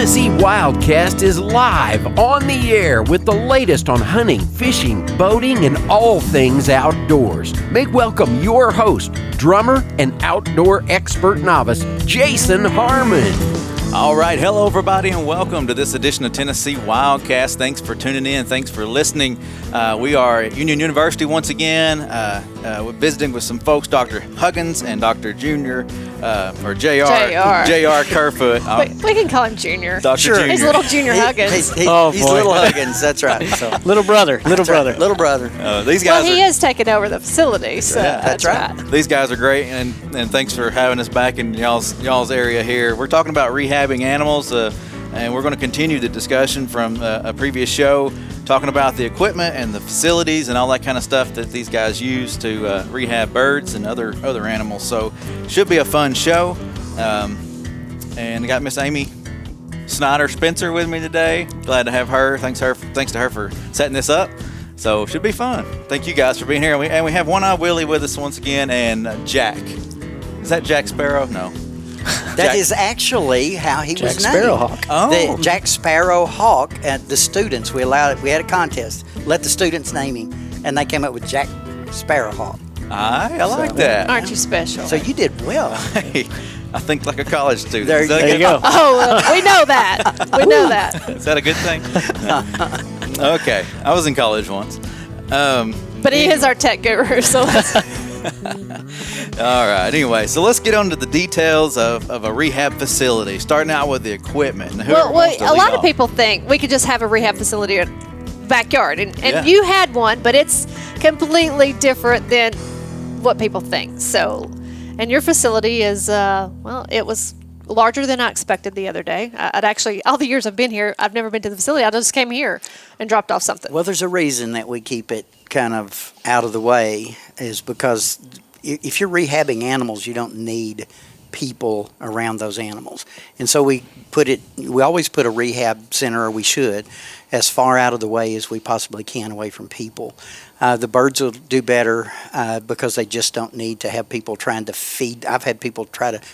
Tennessee Wildcast is live on the air with the latest on hunting, fishing, boating, and all things outdoors. Make welcome your host, drummer and outdoor expert novice, Jason Harmon. All right, hello everybody, and welcome to this edition of Tennessee Wildcast. Thanks for tuning in. Thanks for listening. We are at Union University once again. We're visiting with some folks, Dr. Huggins and Dr. Junior, or J.R. Kerfoot. We can call him Junior. Dr. Sure. Junior. He's little Junior Huggins. He's little Huggins, that's right. So. Little brother. Little brother. These guys he is taking over the facility, so that's right. These guys are great, and thanks for having us back in y'all's area here. We're talking about rehabbing animals, and we're going to continue the discussion from a previous show, talking about the equipment and the facilities and all that kind of stuff that these guys use to rehab birds and other animals. So should be a fun show. And I got Miss Amy Snyder Spencer with me today. Glad to have her. Thanks to her for setting this up. So should be fun. Thank you guys for being here. And we have One-Eye Willie with us once again, and Jack. Is that Jack Sparrow? No. That is actually how he was named. Sparrowhawk. The Jack Sparrowhawk. At the students, we had a contest. Let the students name him, and they came up with Jack Sparrowhawk. I like that. Aren't you special? So you did well. Hey, I think like a college student. There you go. Oh, we know that. We know that. Is that a good thing? Okay, I was in college once. But he is our tech guru, so let's... All right. Anyway, so let's get on to the details of a rehab facility, starting out with the equipment. Well, a lot of people think we could just have a rehab facility in the backyard, and you had one, but it's completely different than what people think. So, and your facility is, it was larger than I expected the other day. I'd actually, all the years I've been here, I've never been to the facility. I just came here and dropped off something. Well, there's a reason that we keep it kind of out of the way, is because if you're rehabbing animals, you don't need people around those animals. And so we always put a rehab center, or we should, as far out of the way as we possibly can, away from people. The birds will do better because they just don't need to have people trying to feed. I've had people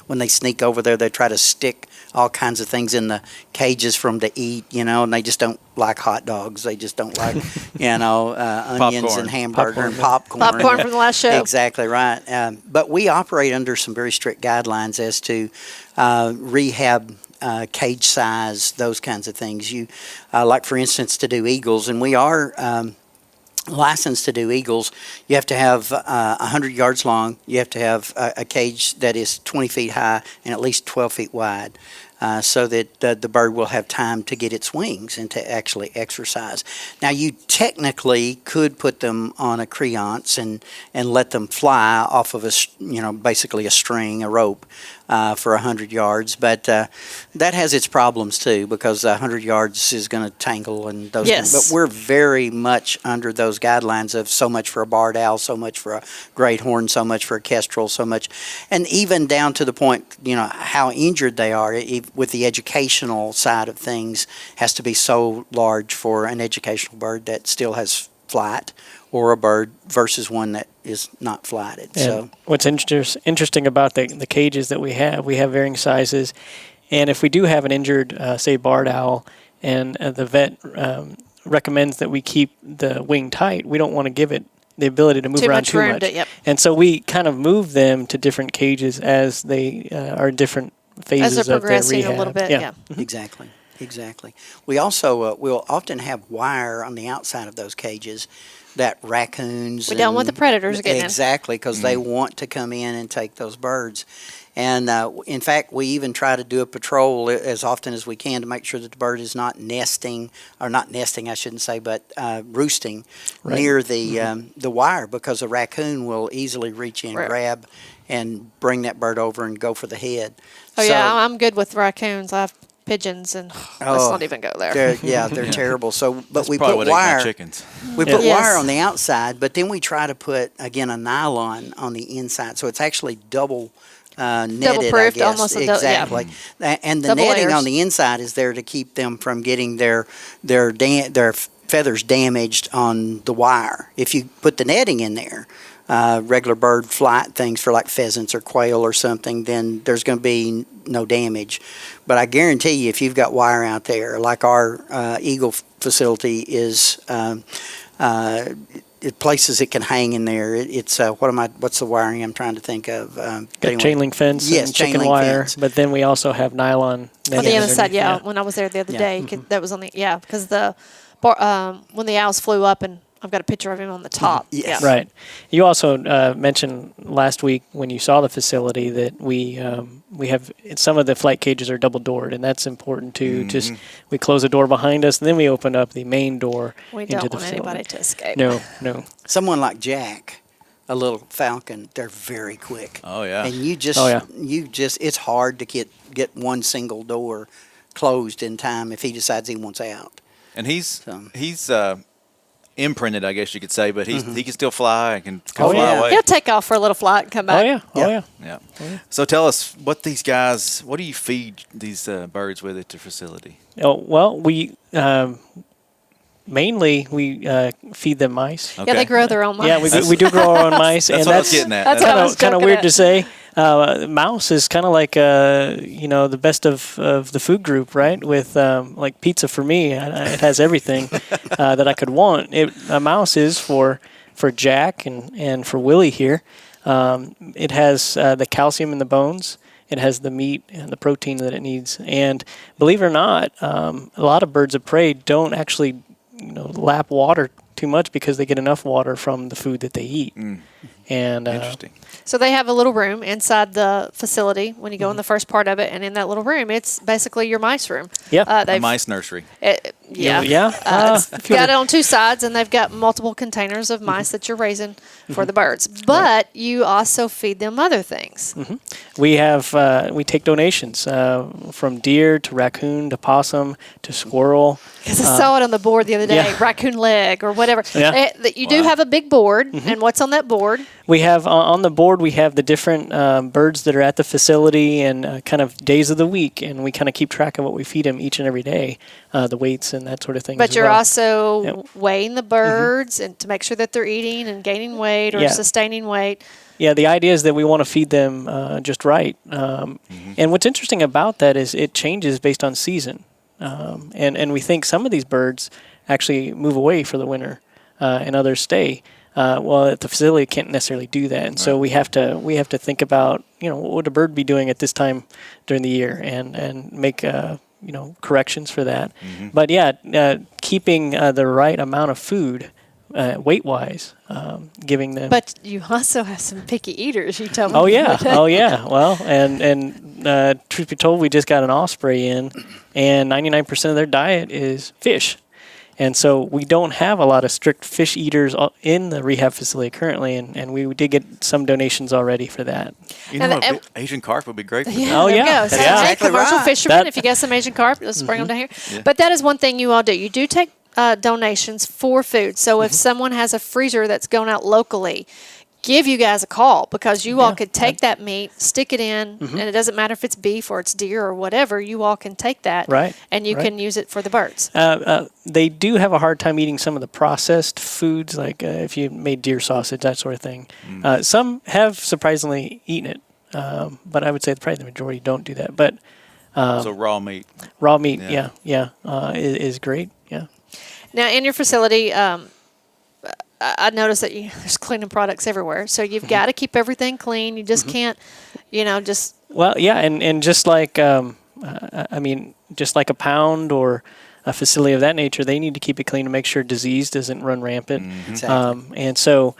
when they sneak over there, they try to stick all kinds of things in the cages for them to eat, and they just don't like hot dogs. They just don't like, onions and hamburger and popcorn. Popcorn from the last show. Exactly right. But we operate under some very strict guidelines as to rehab cage size, those kinds of things. You, like for instance, to do eagles, and we are licensed to do eagles. You have to have 100 yards long. You have to have a cage that is 20 feet high and at least 12 feet wide, so that the bird will have time to get its wings and to actually exercise. Now, you technically could put them on a creance and let them fly off of basically a string, a rope, for 100 yards, but that has its problems too, because 100 yards is going to tangle and those yes. things. But we're very much under those guidelines of so much for a barred owl, so much for a great horn, so much for a kestrel, so much, and even down to the point, how injured they are. With the educational side of things, has to be so large for an educational bird that still has flight, or a bird versus one that is not flighted. And so what's interesting about the cages that we have varying sizes, and if we do have an injured, say, barred owl, and the vet recommends that we keep the wing tight, we don't want to give it the ability to move around too much. Yep. And so we kind of move them to different cages as they are different phases as they're of their progressing rehab. a little bit. Yeah. Exactly. We also will often have wire on the outside of those cages that raccoons. We don't want the predators getting in. Exactly, because they want to come in and take those birds. And in fact, we even try to do a patrol as often as we can to make sure that the bird is not nesting, I shouldn't say, but roosting near the wire, because a raccoon will easily reach in, grab, and bring that bird over and go for the head. Oh, yeah, I'm good with raccoons. I have pigeons, and let's not even go there. They're terrible. So, but That's we probably put what ate my wire. chickens. We put wire on the outside, but then we try to put again a nylon on the inside, so it's actually double netted. Double-proofed, I guess. almost exactly. And the Double netting layers. on the inside is there to keep them from getting their feathers damaged on the wire. If you put the netting in there, regular bird flight things for like pheasants or quail or something, then there's going to be no damage. But I guarantee you, if you've got wire out there, like our eagle facility is, places it can hang in there. It's what's the wiring I'm trying to think of? Got chain link fence Yes, and chain chicken link wire, fence. but then we also have nylon. On the netting other side, underneath. when I was there the other Yeah. day, that was on the because when the owls flew up, and I've got a picture of him on the top. Yes. Yeah. Right. You also mentioned last week when you saw the facility that we have some of the flight cages are double doored, and that's important too. Just we close the door behind us, and then we open up the main door We into don't the want facility. anybody to escape. No. Someone like Jack, a little falcon, they're very quick. Oh yeah. And you just, Oh, yeah. it's hard to get one single door closed in time if he decides he wants out. And he's So- imprinted, I guess you could say, but he can still fly and can Oh, fly yeah. away. He'll take off for a little flight and come Oh back. yeah. Oh yeah. Yeah. So tell us what do you feed these birds with at the facility? Oh well, we mainly we feed them mice. Okay. Yeah, they grow their own mice. Yeah, we do grow our own mice, That's and what I was getting at. That's what I was kind of joking weird at. to say. Mouse is kind of like the best of the food group, right? With like pizza for me, it has everything that I could want. A mouse is for Jack and for Willie here. It has the calcium in the bones. It has the meat and the protein that it needs. And believe it or not, a lot of birds of prey don't actually lap water too much because they get enough water from the food that they eat. And Interesting. So they have a little room inside the facility when you go in the first part of it, and in that little room, it's basically your mice room. Yep. A They've mice nursery. yeah. yeah. It's got it on two sides, and they've got multiple containers of mice that you're raising for the birds. But you also feed them other things. We have we take donations from deer to raccoon to possum to squirrel. Because I saw it on the board the other day, yeah. raccoon leg or whatever. Yeah. You do have a big board, and what's on that board? We have on the board we have the different birds that are at the facility and kind of days of the week, and we kind of keep track of what we feed them each and every day, the weights and that sort of thing. But as you're well. also Yep. weighing the birds and to make sure that they're eating and gaining weight or Yeah. sustaining weight. Yeah, the idea is that we want to feed them just right. And what's interesting about that is it changes based on season. And we think some of these birds actually move away for the winter and others stay. Well, at the facility, it can't necessarily do that. And so we have to think about, what would a bird be doing at this time during the year and make, corrections for that. But yeah, keeping the right amount of food weight-wise, giving them. But you also have some picky eaters, you tell me. Oh yeah. Well, and truth be told, we just got an osprey in, and 99% of their diet is fish, and so we don't have a lot of strict fish eaters in the rehab facility currently, and we did get some donations already for that. You know, And- a and- big Asian carp would be great for Yeah, that. Oh, there yeah. we go. So, Yeah. hey, Exactly commercial right. fishermen, That- if you get some Asian carp, let's bring them down here. Yeah. But that is one thing you all do. You do take donations for food. So if someone has a freezer that's going out locally, give you guys a call because you all could take that meat, stick it in, and it doesn't matter if it's beef or it's deer or whatever. You all can take that, Right, and you right. can use it for the birds. They do have a hard time eating some of the processed foods, like if you made deer sausage, that sort of thing. Some have surprisingly eaten it, but I would say probably the majority don't do that. But So raw meat. raw meat, Yeah. is great. Yeah. Now, in your facility, I noticed that there's cleaning products everywhere. So you've got to keep everything clean. You just can't, just Well, yeah, and just like just like a pound or a facility of that nature, they need to keep it clean to make sure disease doesn't run rampant. Exactly. And so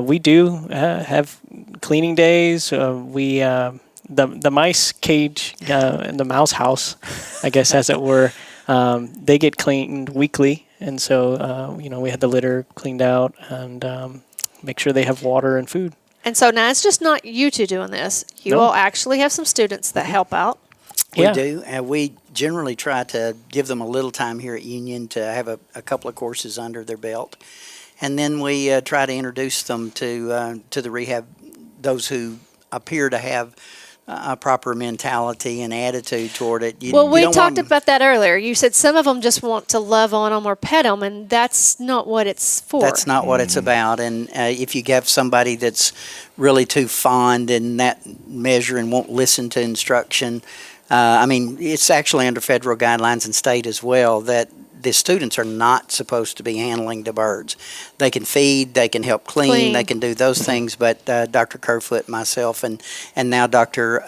we do have cleaning days. The mice cage and the mouse house, I guess as it were, they get cleaned weekly, and so we had the litter cleaned out and make sure they have water and food. And so now it's just not you two doing this. You No. all actually have some students that help out. We Yeah. do, and we generally try to give them a little time here at Union to have a couple of courses under their belt, and then we try to introduce them to the rehab, those who appear to have a proper mentality and attitude toward it. You we don't talked want- about that earlier. You said some of them just want to love on them or pet them, and that's not what it's for. That's not what it's about. And if you have somebody that's really too fond in that measure and won't listen to instruction, it's actually under federal guidelines and state as well that the students are not supposed to be handling the birds. They can feed, they can help clean. They can do those things, but Dr. Kerfoot, myself, and now Dr.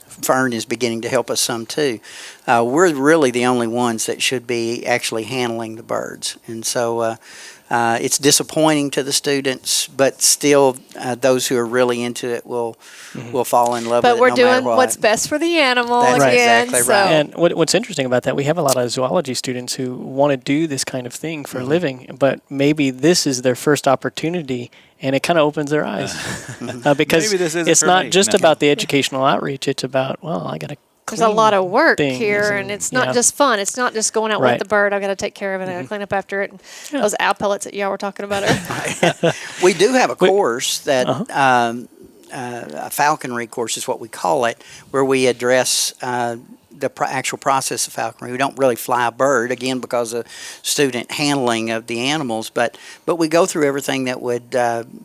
Fern is beginning to help us some too. We're really the only ones that should be actually handling the birds. And so it's disappointing to the students, but still those who are really into it will fall in love with it. But we're no doing matter what. what's best for the animal That's again. exactly so. right. And what's interesting about that, we have a lot of zoology students who want to do this kind of thing for a living, but maybe this is their first opportunity, and it kind of opens their eyes. Because Maybe this isn't it's for not me. just No. about the educational outreach, it's about, I got to There's a lot of work things here, and- and it's not yeah. just fun. It's not just going out Right. with the bird. I've got to take care of it. I got to clean up after it. And those owl pellets that y'all were talking about earlier. We do have a course that a falconry course is what we call it, where we address the actual process of falconry. We don't really fly a bird, again, because of student handling of the animals, but we go through everything that would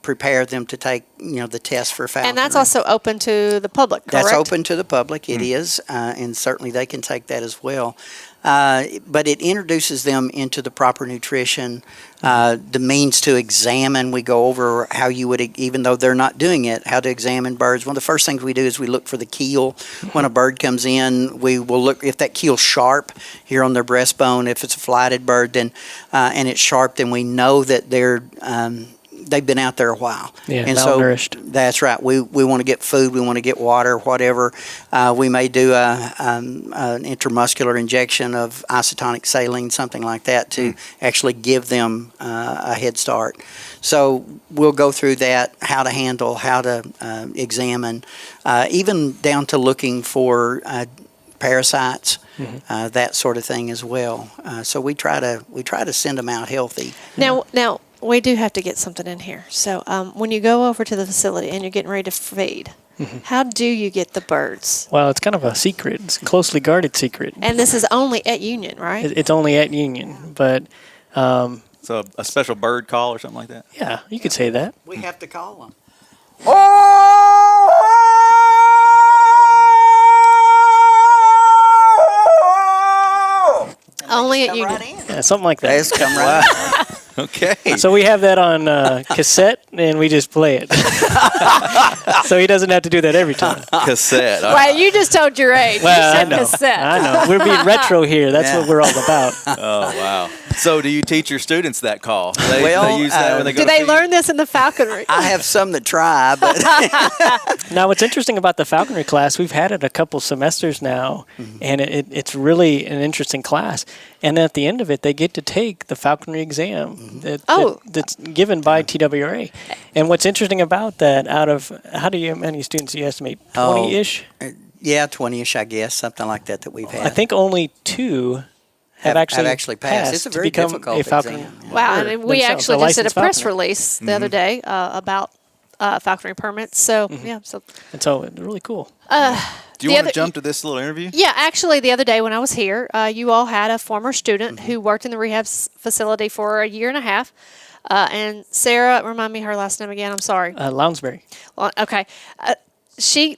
prepare them to take the test for falconry. And that's also open to the public, correct? That's open to the public. It is, and certainly they can take that as well. But it introduces them into the proper nutrition, the means to examine. We go over how you would, even though they're not doing it, how to examine birds. One of the first things we do is we look for the keel. When a bird comes in, we will look if that keel's sharp here on their breastbone. If it's a flighted bird, then and it's sharp, then we know that they've been out there a while. Yeah, and malnourished. So that's right. We want to get food. We want to get water, whatever. We may do an intramuscular injection of isotonic saline, something like that, to actually give them a head start. So we'll go through that, how to handle, how to examine, even down to looking for parasites, that sort of thing as well. So we try to send them out healthy. Now, we do have to get something in here. So when you go over to the facility and you're getting ready to feed, how do you get the birds? Well, it's kind of a secret. It's a closely guarded secret. And this is only at Union, right? It's only at Union, but So a special bird call or something like that? yeah, you could say that. We have to call them. Only at Union. Yeah, something like They that. just come right. Okay. So we have that on cassette, and we just play it. So he doesn't have to do that every time. Cassette. Wait, you just told your age. Well, you I said know. cassette. I know. We're being retro here. That's Yeah. what we're all about. Oh, wow. So do you teach your students that call? They Well, use that when they go Do to they feed? learn this in the falconry? I have some that try, but Now, what's interesting about the falconry class, we've had it a couple semesters now, and it's really an interesting class. And at the end of it, they get to take the falconry exam that's given by TWRA. And what's interesting about that, out of, how many students do you estimate? 20-ish? yeah, 20-ish, I guess, something like that we've had. I think only 2 have actually passed. It's a to very become difficult a falconry. exam. Wow, I mean, we themselves, actually a just did a licensed press falconer. release the other day about falconry permits. So, yeah. So, And so it's really cool. Do you The want other- to jump to this little interview? yeah, actually, the other day when I was here, you all had a former student who worked in the rehab facility for a year and a half. And Sarah, remind me her last name again. I'm sorry. Lounsbury. Well, okay. She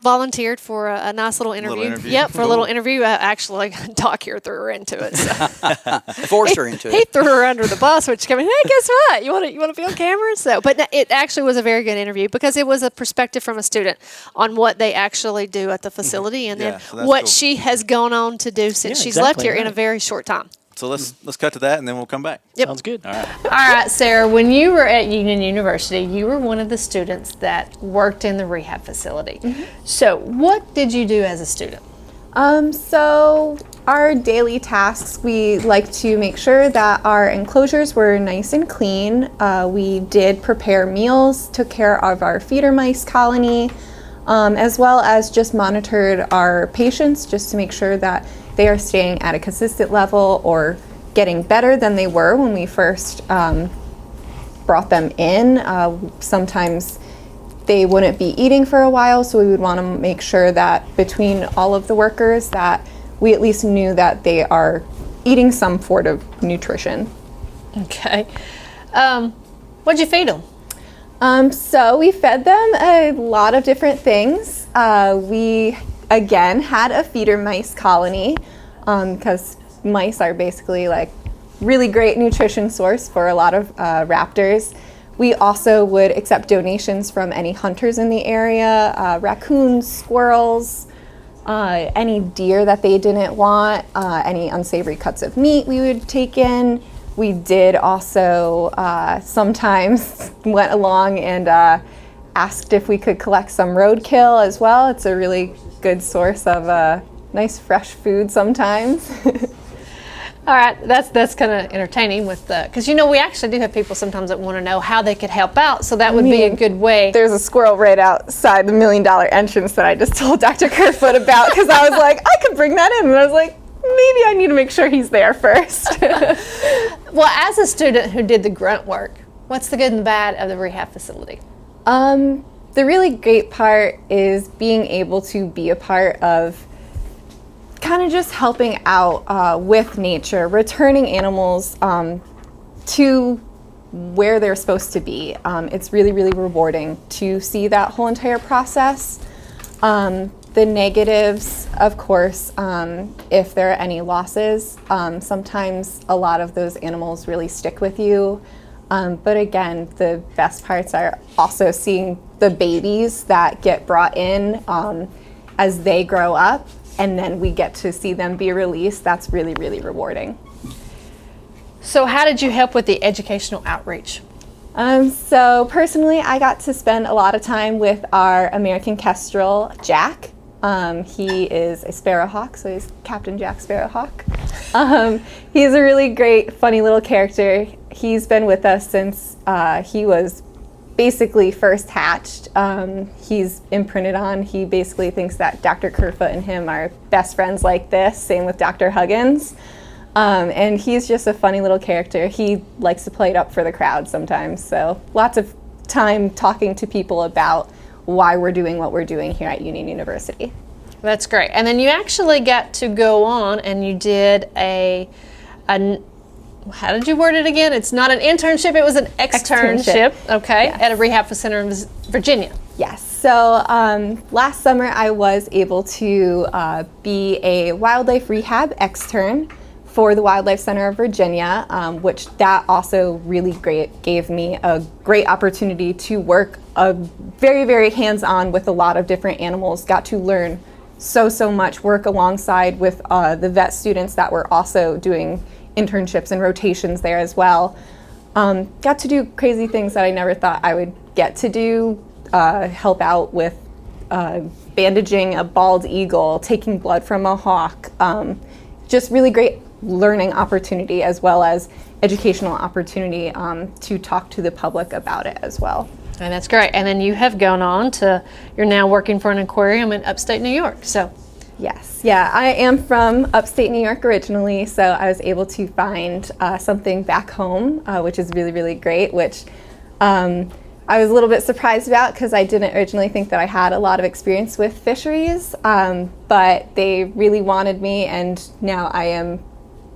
volunteered for a nice little interview. interview. Yep, for a Cool. little interview. Actually, Doc here threw her into it. So. Forced her into He it. threw her under the bus, which came in, hey, guess what? You want to be on camera? So, but it actually was a very good interview because it was a perspective from a student on what they actually do at the facility and Yeah, then so that's what cool. she has gone on to do since Yeah, she's left exactly, here in a right. very short time. So let's cut to that and then we'll come back. Yep. Sounds good. All right. All right, Sarah, when you were at Union University, you were one of the students that worked in the rehab facility. So, what did you do as a student? So our daily tasks, we like to make sure that our enclosures were nice and clean. We did prepare meals, took care of our feeder mice colony, as well as just monitored our patients just to make sure that they are staying at a consistent level or getting better than they were when we first brought them in. Sometimes they wouldn't be eating for a while, so we would want to make sure that between all of the workers that we at least knew that they are eating some form of nutrition. Okay. What'd you feed them? So we fed them a lot of different things. We, again, had a feeder mice colony because mice are basically like really great nutrition source for a lot of raptors. We also would accept donations from any hunters in the area, raccoons, squirrels, any deer that they didn't want, any unsavory cuts of meat we would take in. We did also sometimes went along and asked if we could collect some roadkill as well. It's a really good source of nice fresh food sometimes. All right, that's kind of entertaining with the, because we actually do have people sometimes that want to know how they could help out, so that would be a good way. There's a squirrel right outside the $1 Million entrance that I just told Dr. Kerfoot about because I was like, I could bring that in, and I was like, maybe I need to make sure he's there first. Well, as a student who did the grunt work, what's the good and the bad of the rehab facility? The really great part is being able to be a part of kind of just helping out with nature, returning animals to where they're supposed to be. It's really, really rewarding to see that whole entire process. The negatives, of course, if there are any losses, sometimes a lot of those animals really stick with you. But again, the best parts are also seeing the babies that get brought in as they grow up, and then we get to see them be released. That's really, really rewarding. So how did you help with the educational outreach? So personally, I got to spend a lot of time with our American Kestrel, Jack. He is a sparrowhawk, so he's Captain Jack Sparrowhawk. He's a really great, funny little character. He's been with us since he was basically first hatched. He's imprinted on. He basically thinks that Dr. Kerfoot and him are best friends like this. Same with Dr. Huggins. And he's just a funny little character. He likes to play it up for the crowd sometimes. So lots of time talking to people about why we're doing what we're doing here at Union University. That's great. And then you actually got to go on and you did a how did you word it again? It's not an internship, it was an externship. Okay, yes. At a rehab center in Virginia. Yes. So last summer I was able to be a wildlife rehab extern for the Wildlife Center of Virginia, which that also really gave me a great opportunity to work very, very hands-on with a lot of different animals. Got to learn so much, work alongside with the vet students that were also doing internships and rotations there as well. Got to do crazy things that I never thought I would get to do, help out with bandaging a bald eagle, taking blood from a hawk. Just really great learning opportunity as well as educational opportunity to talk to the public about it as well. And that's great. And then you have gone on to, you're now working for an aquarium in upstate New York. So yes, yeah, I am from upstate New York originally, so I was able to find something back home, which is really, really great, which I was a little bit surprised about because I didn't originally think that I had a lot of experience with fisheries, but they really wanted me, and now I am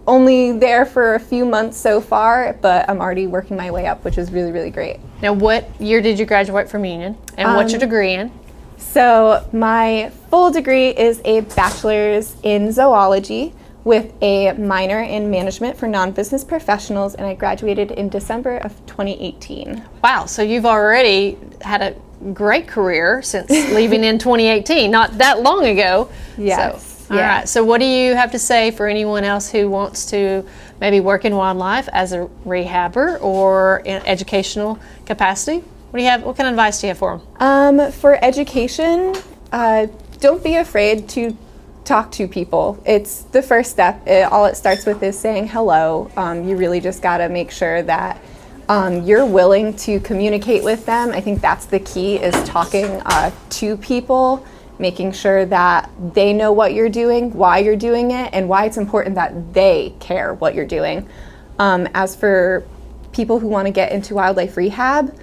only there for a few months so far, but I'm already working my way up, which is really, really great. Now, what year did you graduate from Union, and what's your degree in? So my full degree is a bachelor's in zoology with a minor in management for non-business professionals, and I graduated in December of 2018. Wow, so you've already had a great career since leaving in 2018, not that long ago. Yes. So, all right, so what do you have to say for anyone else who wants to maybe work in wildlife as a rehabber or in educational capacity? What do you have? What kind of advice do you have for them? For education, don't be afraid to talk to people. It's the first step. All it starts with is saying hello. You really just got to make sure that you're willing to communicate with them. I think that's the key, is talking to people, making sure that they know what you're doing, why you're doing it, and why it's important that they care what you're doing. As for people who want to get into wildlife rehab,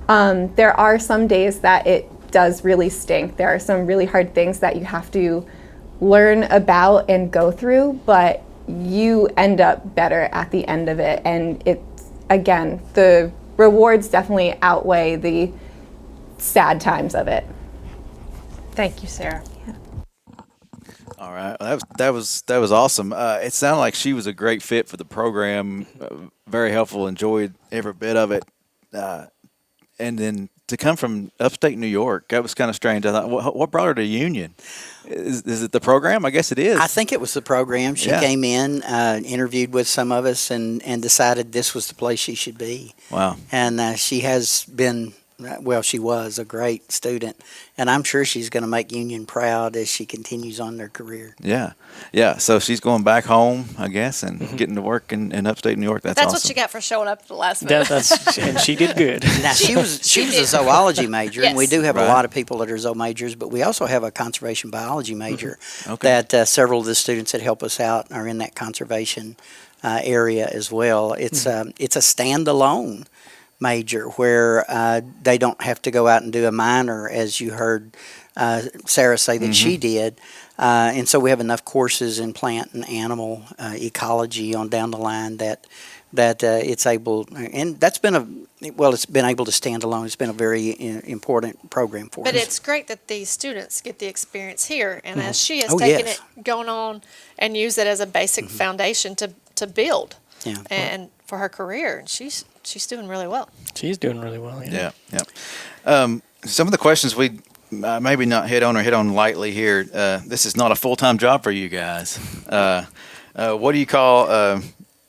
There are some days that it does really stink. There are some really hard things that you have to learn about and go through, but you end up better at the end of it. And it's, again, the rewards definitely outweigh the sad times of it. Thank you, Sarah. All right, that was awesome. It sounded like she was a great fit for the program. Very helpful. Enjoyed every bit of it. And then to come from upstate New York, that was kind of strange. I thought, what brought her to Union? Is it the program? I guess it is. I think it was the program. She came in, interviewed with some of us, and decided this was the place she should be. Wow. And she has been, well, she was a great student, and I'm sure she's going to make Union proud as she continues on their career. Yeah. So she's going back home, I guess, and getting to work in upstate New York. That's awesome. What you got for showing up at the last minute. And she did good. Now she was a zoology major, and we Yes. do have Right. a lot of people that are zoo majors, but we also have a conservation biology major Okay. that several of the students that help us out are in that conservation area as well. It's a standalone major where they don't have to go out and do a minor, as you heard Sarah say that she did. And so we have enough courses in plant and animal ecology on down the line that it's able, and that's been it's been able to stand alone. It's been a very important program for us. But it's great that these students get the experience here, and as she has Oh, taken yes. it, gone on and used it as a basic foundation to build Yeah. and for her career, and she's doing really well. She's doing really well. Yeah. Some of the questions we maybe not hit on lightly here. This is not a full-time job for you guys. What do you call?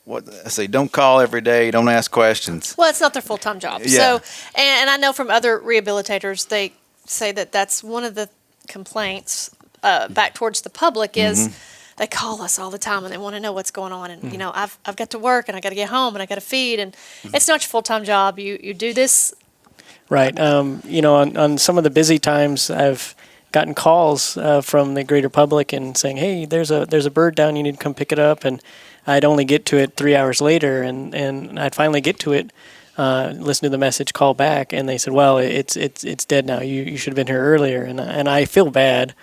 I say, don't call every day. Don't ask questions. Well, it's not their full-time job. Yeah. So, and I know from other rehabilitators, they say that that's one of the complaints back towards the public is they call us all the time and they want to know what's going on. And, I've got to work and I got to get home and I got to feed. And it's not your full-time job. You do this. Right. On some of the busy times, I've gotten calls from the greater public and saying, "Hey, there's a bird down. You need to come pick it up." And I'd only get to it 3 hours later, and I'd finally get to it, listen to the message, call back, and they said, "Well, it's dead now. You should have been here earlier." And I feel bad.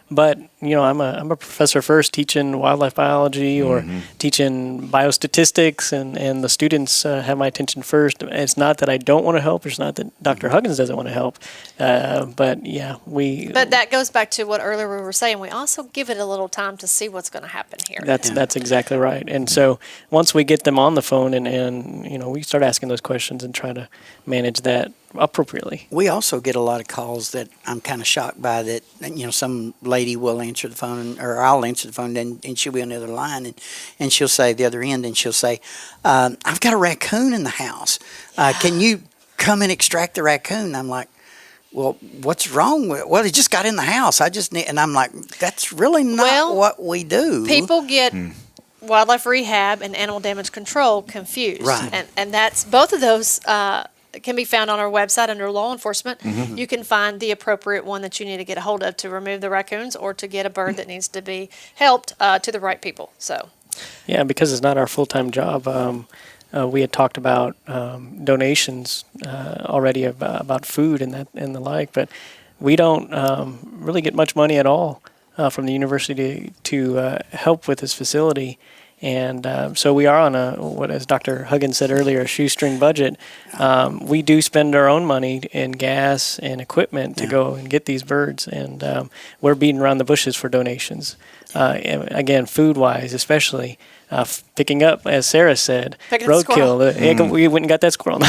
But I'm a professor first, teaching wildlife biology or teaching biostatistics, and the students have my attention first. It's not that I don't want to help. It's not that Dr. Huggins doesn't want to help. But that goes back to what earlier we were saying. We also give it a little time to see what's going to happen here. That's exactly right. And so once we get them on the phone and we start asking those questions and try to manage that appropriately. We also get a lot of calls that I'm kind of shocked by, that some lady will answer the phone, or I'll answer the phone, and she'll be on the other line, and she'll say, the other end, and she'll say, I've got a raccoon in the house. Can you come and extract the raccoon? And I'm like, well, what's wrong with it? Well, he just got in the house. And I'm like, that's really not what we do. People get wildlife rehab and animal damage control confused. Right. And that's both of those can be found on our website under law enforcement. You can find the appropriate one that you need to get a hold of to remove the raccoons or to get a bird that needs to be helped to the right people. So, yeah, because it's not our full-time job. We had talked about donations already about food and the like, but we don't really get much money at all from the university to help with this facility. And so we are on as Dr. Huggins said earlier, a shoestring budget. We do spend our own money in gas and equipment to go and get these birds, and we're beating around the bushes for donations. Again, food-wise, especially picking up, as Sarah said, roadkill. We went and got that squirrel.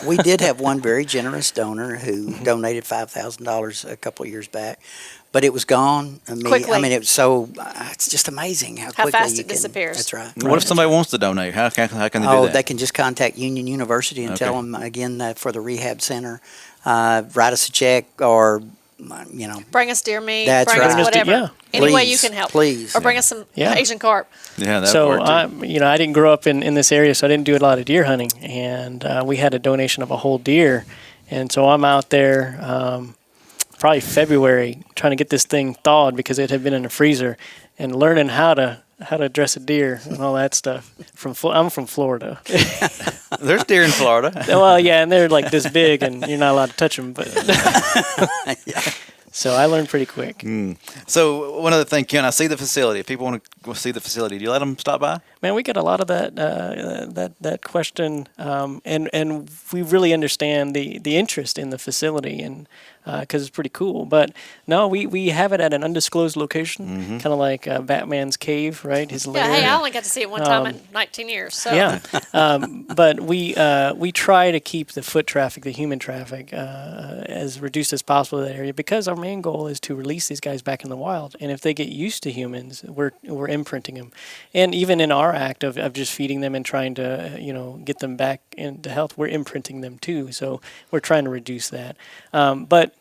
We did have one very generous donor who donated $5,000 a couple of years back. But it was gone. Quickly. I mean, it was so. It's just amazing how quickly fast you it can, disappears. That's right. What if somebody wants to donate? How can they do that? They can just contact Union University and tell them again for the rehab center. Write us a check, or bring us deer meat. That's bring right. us whatever. Any way you Please, can help. please. Or bring us some Asian carp. Yeah, that so worked too. I didn't grow up in this area, so I didn't do a lot of deer hunting, and we had a donation of a whole deer, and so I'm out there. Probably February, trying to get this thing thawed because it had been in the freezer, and learning how to how to dress a deer and all that stuff. I'm from Florida. There's deer in Florida. Well, yeah, and they're like this big, and you're not allowed to touch them. But so I learned pretty quick. So one other thing, Ken, I see the facility. If people want to go see the facility, do you let them stop by? Man, we get a lot of that question, and we really understand the interest in the facility, and because it's pretty cool. But no, we have it at an undisclosed location, kind of like Batman's cave, right? His lair. Yeah, hey, I only got to see it one time in 19 years. So. Yeah, but we try to keep the foot traffic, the human traffic, as reduced as possible in that area, because our main goal is to release these guys back in the wild. And if they get used to humans, we're imprinting them. And even in our act of just feeding them and trying to get them back into health, we're imprinting them too. So we're trying to reduce that. But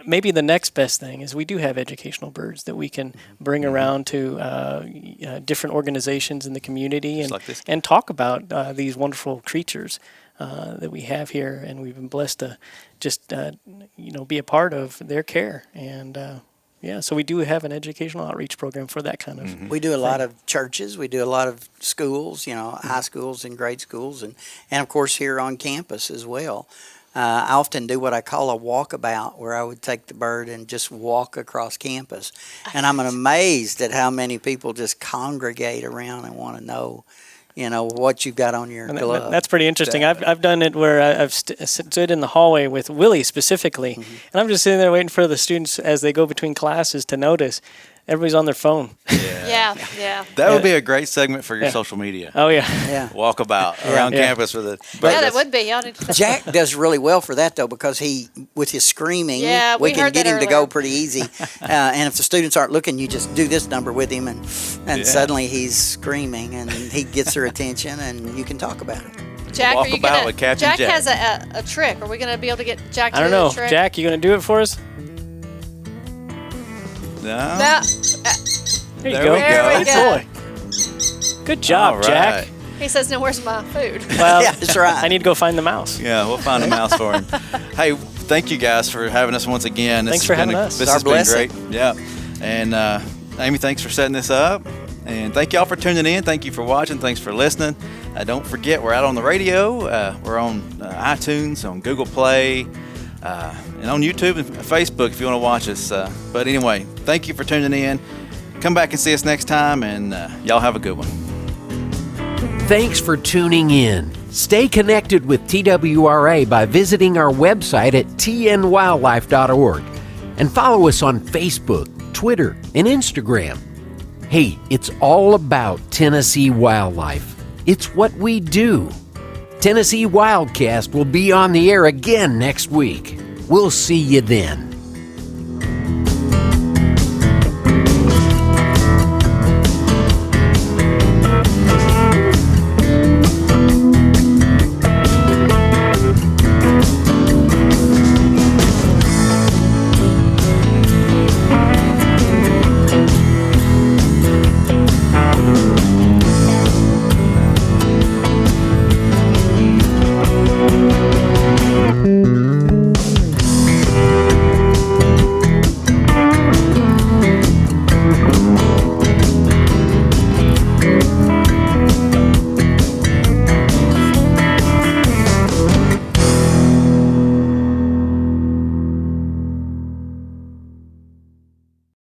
maybe the next best thing is we do have educational birds that we can bring around to different organizations in the community and talk about these wonderful creatures that we have here, and we've been blessed to just be a part of their care. And so we do have an educational outreach program for that kind of. We do a lot of churches. We do a lot of schools, high schools and grade schools, and of course here on campus as well. I often do what I call a walkabout, where I would take the bird and just walk across campus. And I'm amazed at how many people just congregate around and want to know, what you've got on your glove. That's pretty interesting. I've done it where I've stood in the hallway with Willie specifically, and I'm just sitting there waiting for the students as they go between classes to notice. Everybody's on their phone. Yeah. That would be a great segment for your social media. Oh, yeah. Walk about around campus with it. That would be. Y'all need to Jack does really well for that, though, because he, with his screaming, we can heard get that him to go earlier. pretty easy. And if the students aren't looking, you just do this number with him, and suddenly he's screaming, and he gets their attention, and you can talk about it. Jack, Walk are you about gonna? with Captain Jack Jack. has a trick. Are we gonna be able to get Jack to I don't do know. the trick? Jack, you going to do it for us? No. No. There you There go. we go. Good boy. Good job, All right. Jack. He says, "No, where's my food?" Well, Yeah, that's right. I need to go find the mouse. Yeah, we'll find a mouse for him. Hey, thank you guys for having us once again. Thanks for having us. This Our has been blessing. great. Yeah. And Amy, thanks for setting this up. And thank y'all for tuning in. Thank you for watching. Thanks for listening. Don't forget, we're out on the radio. We're on iTunes, on Google Play, and on YouTube and Facebook if you want to watch us. But anyway, thank you for tuning in. Come back and see us next time, and y'all have a good one. Thanks for tuning in. Stay connected with TWRA by visiting our website at tnwildlife.org and follow us on Facebook, Twitter, and Instagram. Hey, it's all about Tennessee wildlife. It's what we do. Tennessee Wildcast will be on the air again next week. We'll see you then.